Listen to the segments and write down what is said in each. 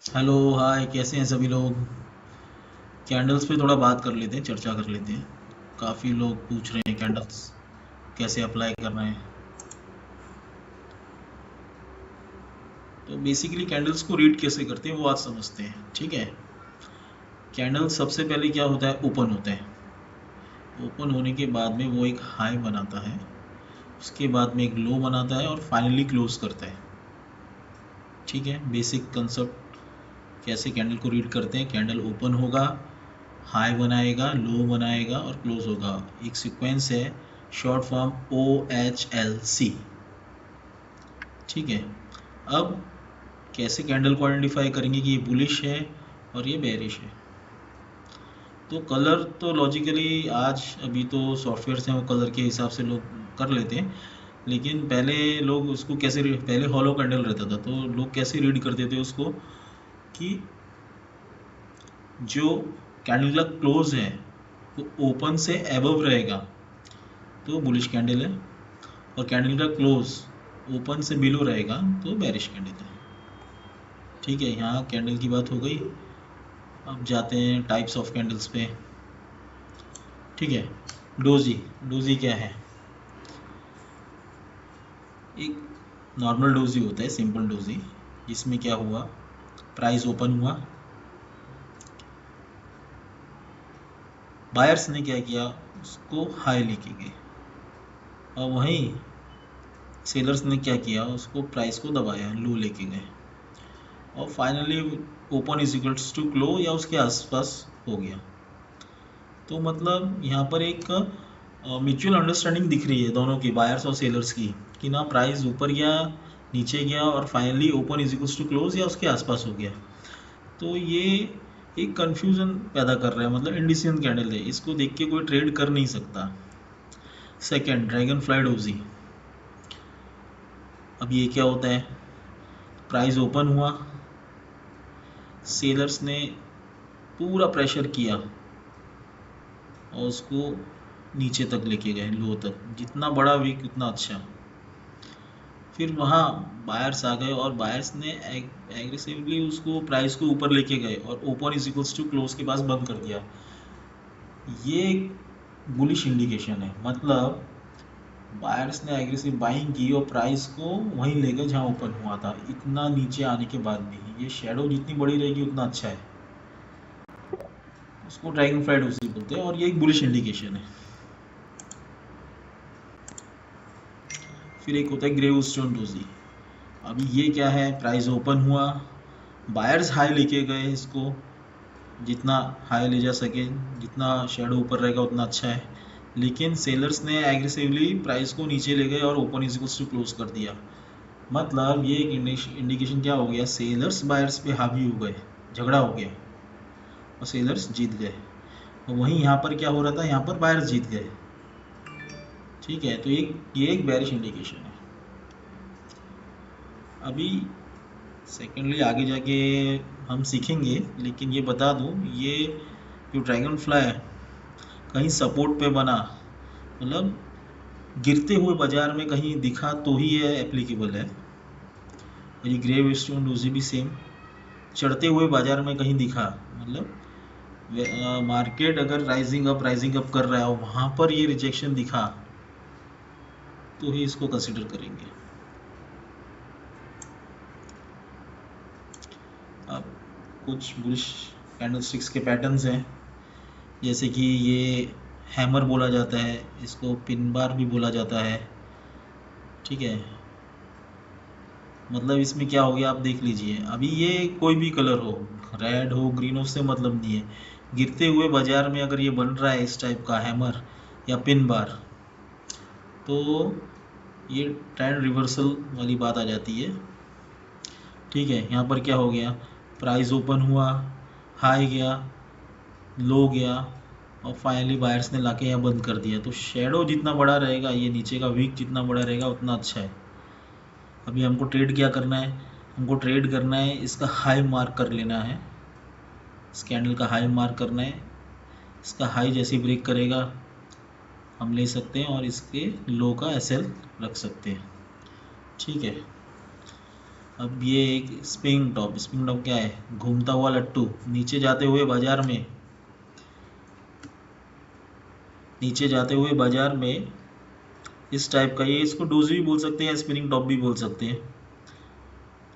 Hello hi, कैसे हैं सभी लोग। कैंडल्स पे थोड़ा बात कर लेते हैं, चर्चा कर लेते हैं। काफ़ी लोग पूछ रहे हैं कैंडल्स कैसे अप्लाई करना है। तो बेसिकली कैंडल्स को रीड कैसे करते हैं वो आज समझते हैं, ठीक है। कैंडल सबसे पहले क्या होता है, ओपन होता है। ओपन होने के बाद में वो एक हाई बनाता है, उसके बाद में एक लो बनाता है और फाइनली क्लोज करता है। ठीक है, बेसिक कंसेप्ट कैसे कैंडल को रीड करते हैं। कैंडल ओपन होगा, हाई बनाएगा, लो बनाएगा और क्लोज होगा। एक सीक्वेंस है, शॉर्ट फॉर्म OHLC। ठीक है। अब कैसे कैंडल को आइडेंटिफाई करेंगे कि ये बुलिश है और ये बेरिश है। तो कलर तो लॉजिकली आज अभी तो सॉफ्टवेयर्स हैं, वो कलर के हिसाब से लोग कर लेते हैं। लेकिन पहले लोग उसको कैसे पहले हॉलो कैंडल रहता था, तो लोग कैसे रीड करते थे उसको कि जो कैंडल का क्लोज है वो ओपन से एबव रहेगा तो बुलिश कैंडल है, और कैंडल का क्लोज ओपन से बिलो रहेगा तो बेरिश कैंडल है। ठीक है, यहाँ कैंडल की बात हो गई। अब जाते हैं टाइप्स ऑफ कैंडल्स पे। ठीक है, डोजी। डोजी क्या है? एक नॉर्मल डोजी होता है, सिंपल डोजी, जिसमें क्या हुआ, प्राइस ओपन हुआ, बायर्स ने क्या किया, उसको हाई लेके गए, और वहीं सेलर्स ने क्या किया, उसको प्राइस को दबाया, लो लेके गए, और finally open is equals to close या उसके आसपास हो गया। तो मतलब यहाँ पर एक म्यूचुअल अंडरस्टैंडिंग दिख रही है दोनों की, बायर्स और सेलर्स की, कि ना प्राइस ऊपर गया, नीचे गया, और finally open is equals to close या उसके आसपास हो गया। तो ये एक कंफ्यूजन पैदा कर रहा है, मतलब इंडिसिजन कैंडल है, इसको देख के कोई ट्रेड कर नहीं सकता। Second, dragon fly doji. अब ये क्या होता है, प्राइस ओपन हुआ, सेलर्स ने पूरा प्रेशर किया और उसको नीचे तक लेके गए, लो तक, जितना बड़ा वीक उतना अच्छा। फिर वहाँ बायर्स आ गए और बायर्स ने एग्रेसिवली उसको प्राइस को ऊपर लेके गए और open is equals to close के पास बंद कर दिया। ये बुलिश इंडिकेशन है, मतलब बायर्स ने एग्रेसिव बाइंग की और प्राइस को वहीं ले गए जहाँ ओपन हुआ था, इतना नीचे आने के बाद भी। ये शेडो जितनी बड़ी रहेगी उतना अच्छा है, उसको ड्रैगन फ्लाई डोजी बोलते हैं, और ये एक बुलिश इंडिकेशन है। फिर एक होता है ग्रेव स्टोन डोजी। अभी ये क्या है, प्राइस ओपन हुआ, बायर्स हाई लेके गए इसको, जितना हाई ले जा सके, जितना शेडो ऊपर रहेगा उतना अच्छा है, लेकिन सेलर्स ने एग्रेसिवली प्राइस को नीचे ले गए और ओपन इक्वल्स टू क्लोज कर दिया। मतलब ये एक इंडिकेशन क्या हो गया, सेलर्स बायर्स पे हावी हो गए, झगड़ा हो गया और सेलर्स जीत गए। और वहीं यहाँ पर क्या हो रहा था, यहाँ पर बायर्स जीत गए। ठीक है, तो ये एक बेरिश इंडिकेशन है। अभी सेकेंडली आगे जाके हम सीखेंगे, लेकिन ये बता दूं, ये जो ड्रैगन फ्लाई है कहीं सपोर्ट पे बना, मतलब गिरते हुए बाजार में कहीं दिखा तो ही ये एप्लीकेबल है। और ये ग्रेव स्टोन डोजी भी सेम, चढ़ते हुए बाजार में कहीं दिखा, मतलब मार्केट अगर राइजिंग अप कर रहा है, वहाँ पर ये रिजेक्शन दिखा तो ही इसको कंसिडर करेंगे। अब कुछ बुलिश कैंडलस्टिक्स के पैटर्न्स हैं, जैसे कि ये हैमर बोला जाता है, इसको पिन बार भी बोला जाता है। ठीक है, मतलब इसमें क्या हो गया, आप देख लीजिए। अभी ये कोई भी कलर हो, रेड हो, ग्रीन हो, उससे मतलब नहीं है, गिरते हुए बाजार में अगर ये बन रहा है इस टाइप का हैमर या पिन बार, तो ये ट्रेंड रिवर्सल वाली बात आ जाती है। ठीक है, यहाँ पर क्या हो गया, प्राइस ओपन हुआ, हाई गया, लो गया, और फाइनली बायर्स ने लाके यहाँ बंद कर दिया। तो शेडो जितना बड़ा रहेगा, ये नीचे का वीक जितना बड़ा रहेगा उतना अच्छा है। अभी हमको ट्रेड क्या करना है, हमको ट्रेड करना है, इसका हाई मार्क कर लेना है, इस कैंडल का हाई मार्क करना है। इसका हाई जैसे ब्रेक करेगा हम ले सकते हैं और इसके लो का SL रख सकते हैं। ठीक है, अब ये एक स्प्रिंग टॉप क्या है? घूमता हुआ लट्टू, नीचे जाते हुए बाजार में इस टाइप का, ये इसको डोजी भी बोल सकते हैं, स्पिनिंग टॉप भी बोल सकते हैं।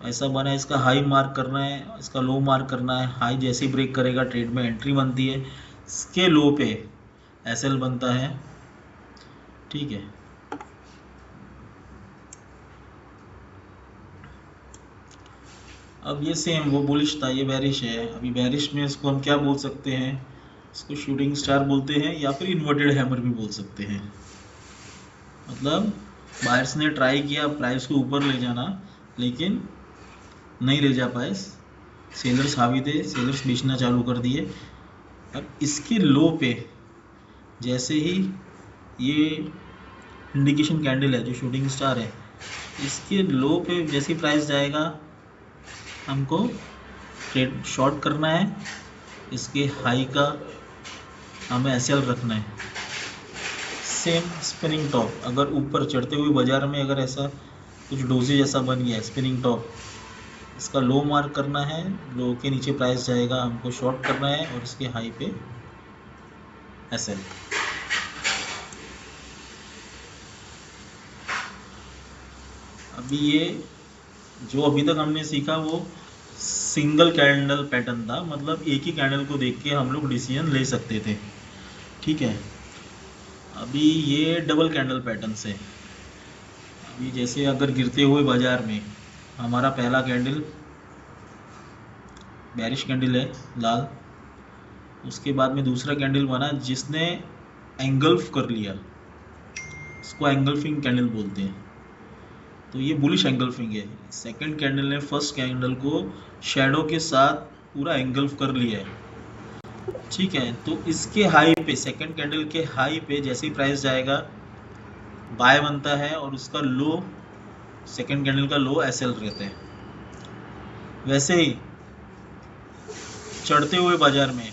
ऐसा बना है, इसका हाई मार्क करना है, इसका लो मार्क करना है। हाई जैसे ही ब्रेक करेगा ट्रेड में एंट्री बनती है, इसके लो पे एसएल बनता है, ठीक है। अब ये सेम वो बुलिश था, ये बेरिश है। अभी बेरिश में इसको हम क्या बोल सकते हैं? इसको शूटिंग स्टार बोलते हैं या फिर इन्वर्टेड हैमर भी बोल सकते हैं। मतलब बायर्स ने ट्राई किया प्राइस को ऊपर ले जाना, लेकिन नहीं ले जा पाए। सेलर्स हावी थे, सेलर्स बेचना चालू कर दिए। अब इसके लो पे जैसे ही ये इंडिकेशन कैंडल है जो शूटिंग स्टार है, इसके लो पे जैसे प्राइस जाएगा हमको ट्रेड शॉर्ट करना है, इसके हाई का हमें एसएल रखना है। सेम स्पिनिंग टॉप, अगर ऊपर चढ़ते हुए बाजार में अगर ऐसा कुछ डोजी जैसा बन गया स्पिनिंग टॉप, इसका लो मार्क करना है, लो के नीचे प्राइस जाएगा, हमको शॉर्ट करना है और इसके हाई पे एसएल। अभी ये जो अभी तक हमने सीखा वो सिंगल कैंडल पैटर्न था, मतलब एक ही कैंडल को देख के हम लोग डिसीजन ले सकते थे, ठीक है। अभी ये डबल कैंडल पैटर्न से, अभी जैसे अगर गिरते हुए बाजार में हमारा पहला कैंडल बेरिश कैंडल है लाल, उसके बाद में दूसरा कैंडल बना जिसने एंगल्फ कर लिया, इसको एंगल्फिंग कैंडल बोलते हैं, तो ये बुलिश एंगल्फिंग है। सेकंड कैंडल ने फर्स्ट कैंडल को शैडो के साथ पूरा एंगल्फ कर लिया है, ठीक है। तो इसके हाई पे, सेकंड कैंडल के हाई पे जैसे ही प्राइस जाएगा बाय बनता है और उसका लो, सेकंड कैंडल का लो एसएल रहता है। वैसे ही चढ़ते हुए बाजार में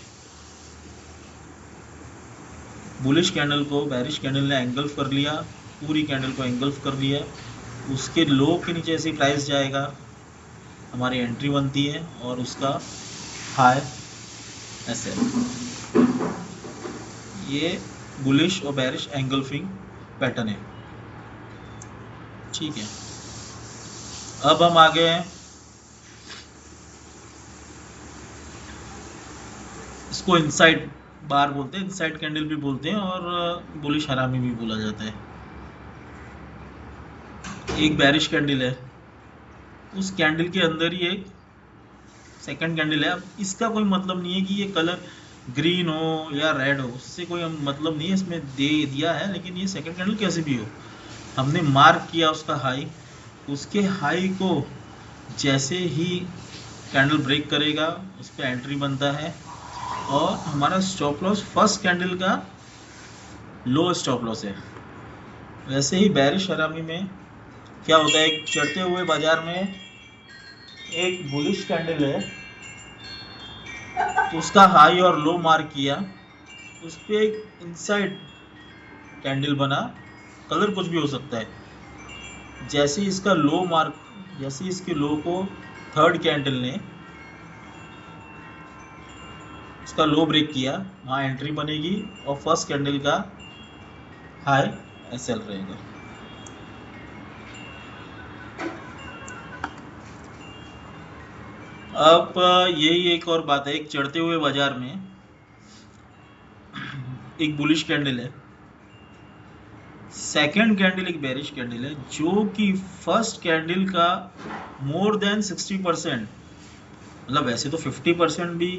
बुलिश कैंडल को बेरिश कैंडल ने एंगल्फ कर लिया, पूरी कैंडल को एंगल्फ कर लिया, उसके लो के नीचे ऐसे प्राइस जाएगा हमारी एंट्री बनती है और उसका हाई एसएल। ये बुलिश और बेरिश एंगल्फिंग पैटर्न है, ठीक है। अब हम आ गए हैं, इसको इनसाइड बार बोलते हैं, इनसाइड कैंडल भी बोलते हैं और बुलिश हरामी भी बोला जाता है। एक बेरिश कैंडल है, उस कैंडल के अंदर ही एक सेकंड कैंडल है। अब इसका कोई मतलब नहीं है कि ये कलर ग्रीन हो या रेड हो, उससे कोई मतलब नहीं है, इसमें दे दिया है, लेकिन ये सेकंड कैंडल कैसे भी हो, हमने मार्क किया उसका हाई, उसके हाई को जैसे ही कैंडल ब्रेक करेगा उस पर एंट्री बनता है और हमारा स्टॉप लॉस फर्स्ट कैंडल का लो स्टॉप लॉस है। वैसे ही बेरिश हरामी में क्या होता है, चढ़ते हुए बाजार में एक बुलिश कैंडल है, तो उसका हाई और लो मार्क किया, उस पर एक इनसाइड कैंडल बना, कलर कुछ भी हो सकता है। जैसे इसका लो मार्क, जैसे इसके लो को थर्ड कैंडल ने इसका लो ब्रेक किया, वहाँ एंट्री बनेगी और फर्स्ट कैंडल का हाई एसएल रहेगा। अब यही एक और बात है, एक चढ़ते हुए बाजार में एक बुलिश कैंडल है, सेकंड कैंडल एक बेरिश कैंडल है, जो कि फर्स्ट कैंडल का मोर देन 60%, मतलब वैसे तो 50% भी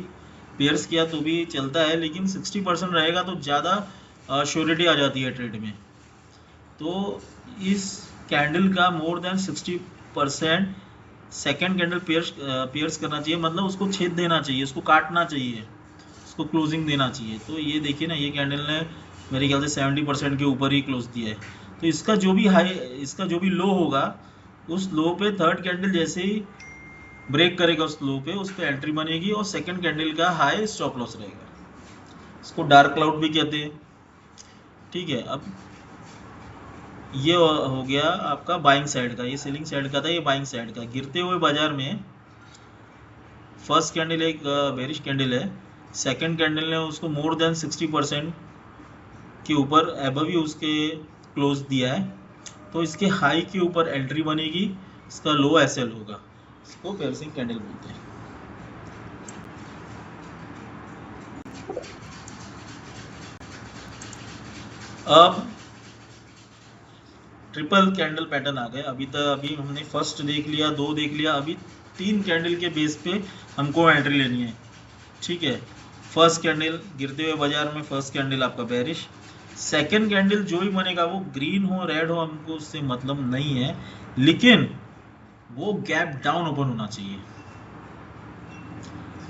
पेयर्स किया तो भी चलता है, लेकिन 60% रहेगा तो ज़्यादा श्योरिटी आ जाती है ट्रेड में। तो इस कैंडल का more than 60% second candle pairs करना चाहिए, मतलब उसको छेद देना चाहिए, उसको काटना चाहिए, उसको क्लोजिंग देना चाहिए। तो ये देखिए ना, ये कैंडल ने मेरे ख्याल से 70% के ऊपर ही क्लोज दिया है। तो इसका जो भी हाई, इसका जो भी लो होगा, उस लो पे थर्ड कैंडल जैसे ही ब्रेक करेगा उस लो पे, उस पर एंट्री बनेगी और सेकंड कैंडल का हाई स्टॉप लॉस रहेगा। इसको डार्क क्लाउड भी कहते हैं, ठीक है। अब ये हो गया आपका बाइंग साइड का, ये सेलिंग साइड का था, ये बाइंग साइड का। गिरते हुए बाजार में फर्स्ट कैंडल एक बेरिश कैंडल है, सेकंड कैंडल ने उसको मोर देन 60% के ऊपर एबव ही उसके क्लोज दिया है, तो इसके हाई के ऊपर एंट्री बनेगी, इसका लो एसएल होगा, इसको पेयरसिंग कैंडल बोलते हैं। अब ट्रिपल कैंडल पैटर्न आ गए। अभी हमने फर्स्ट देख लिया, 2 देख लिया, अभी 3 कैंडल के बेस पे हमको एंट्री लेनी है, ठीक है। फर्स्ट कैंडल गिरते हुए बाजार में, फर्स्ट कैंडल आपका बेरिश, सेकंड कैंडल जो ही बनेगा वो ग्रीन हो रेड हो हमको उससे मतलब नहीं है, लेकिन वो गैप डाउन ओपन होना चाहिए।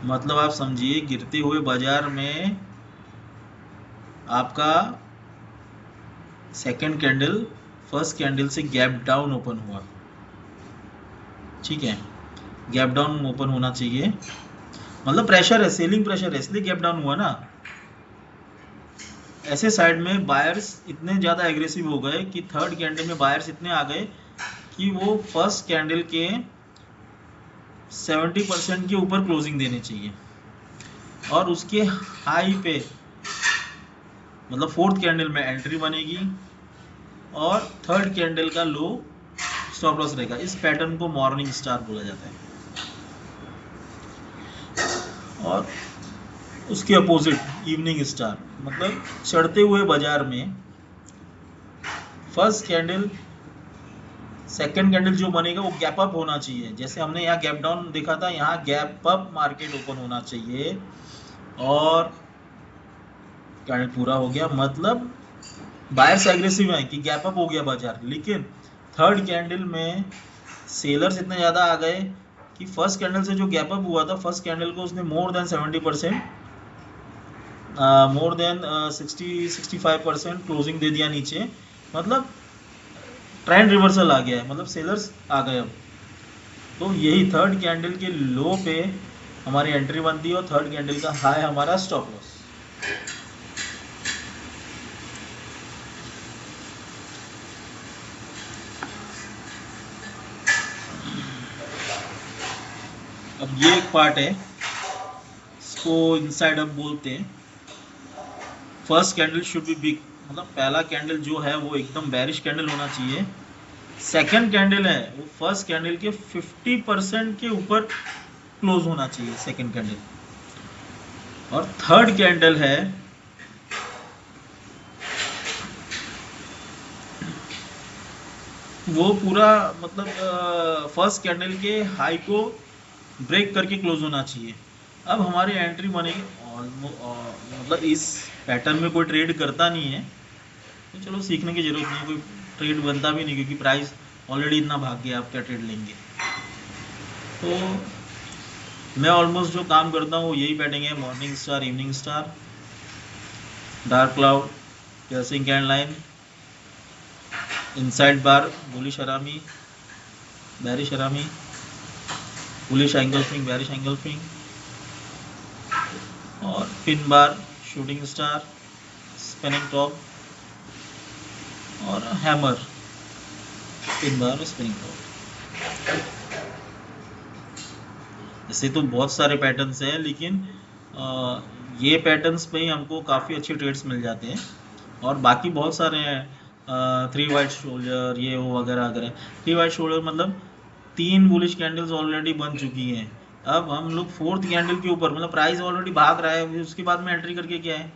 मतलब आप समझिए, गिरते हुए बाजार में आपका सेकंड कैंडल फर्स्ट कैंडल से गैप डाउन ओपन हुआ, ठीक है, गैप डाउन ओपन होना चाहिए, मतलब प्रेशर है, सेलिंग प्रेशर है, इसलिए गैप डाउन हुआ ना। ऐसे साइड में बायर्स इतने ज़्यादा एग्रेसिव हो गए कि थर्ड कैंडल में बायर्स इतने आ गए कि वो फर्स्ट कैंडल के 70% के ऊपर क्लोजिंग देने चाहिए, और उसके हाई पे मतलब फोर्थ कैंडल में एंट्री बनेगी और थर्ड कैंडल का लो स्टॉप लॉस रहेगा। इस पैटर्न को मॉर्निंग स्टार बोला जाता है। और उसके अपोजिट इवनिंग स्टार, मतलब चढ़ते हुए बाजार में फर्स्ट कैंडल सेकंड कैंडल जो बनेगा वो गैप अप होना चाहिए। जैसे हमने यहाँ गैप डाउन देखा था, यहाँ गैप अप मार्केट ओपन होना चाहिए, और कैंडल पूरा हो गया, मतलब बायर्स एग्रेसिव है कि गैप अप हो गया बाजार। लेकिन थर्ड कैंडल में सेलर्स इतने ज़्यादा आ गए कि फर्स्ट कैंडल से जो गैप अप हुआ था, फर्स्ट कैंडल को उसने more than 70%, more than 60-65% closing दे दिया नीचे, मतलब ट्रेंड रिवर्सल आ गया है, मतलब सेलर्स आ गए अब। तो यही थर्ड कैंडल के लो पे हमारी एंट्री बनती है और थर्ड कैंडल का हाई हमारा स्टॉप लॉस। अब ये एक पार्ट है, इसको इनसाइड अप बोलते हैं। First candle should be big, मतलब पहला कैंडल जो है वो एकदम बेरिश कैंडल होना चाहिए। सेकंड कैंडल है वो फर्स्ट कैंडल के 50% के ऊपर क्लोज होना चाहिए सेकंड कैंडल, और थर्ड कैंडल है वो पूरा मतलब फर्स्ट कैंडल के हाई को ब्रेक करके क्लोज होना चाहिए। अब हमारी एंट्री बनेगी, मतलब इस पैटर्न में कोई ट्रेड करता नहीं है तो चलो सीखने की जरूरत नहीं, कोई ट्रेड बनता भी नहीं क्योंकि प्राइस ऑलरेडी इतना भाग गया, आप क्या ट्रेड लेंगे। तो मैं ऑलमोस्ट जो काम करता हूँ यही पैटर्न है, morning star, evening star, dark cloud, piercing candle line, inside bar, bullish harami, bearish harami, bullish engulfing, bearish engulfing, और pin bar, shooting star, spinning top, और hammer, pin bar, spinning top. ऐसे तो बहुत सारे patterns हैं, लेकिन ये patterns पे ही हमको काफ़ी अच्छे ट्रेड्स मिल जाते हैं, और बाकी बहुत सारे हैं, 3 वाइट शोल्डर, ये वो वगैरह वगैरह। 3 वाइट शोल्डर मतलब 3 बुलिश कैंडल्स ऑलरेडी बन चुकी हैं, अब हम लोग फोर्थ कैंडल के ऊपर, मतलब प्राइस ऑलरेडी भाग रहा है, उसके बाद में एंट्री करके क्या है,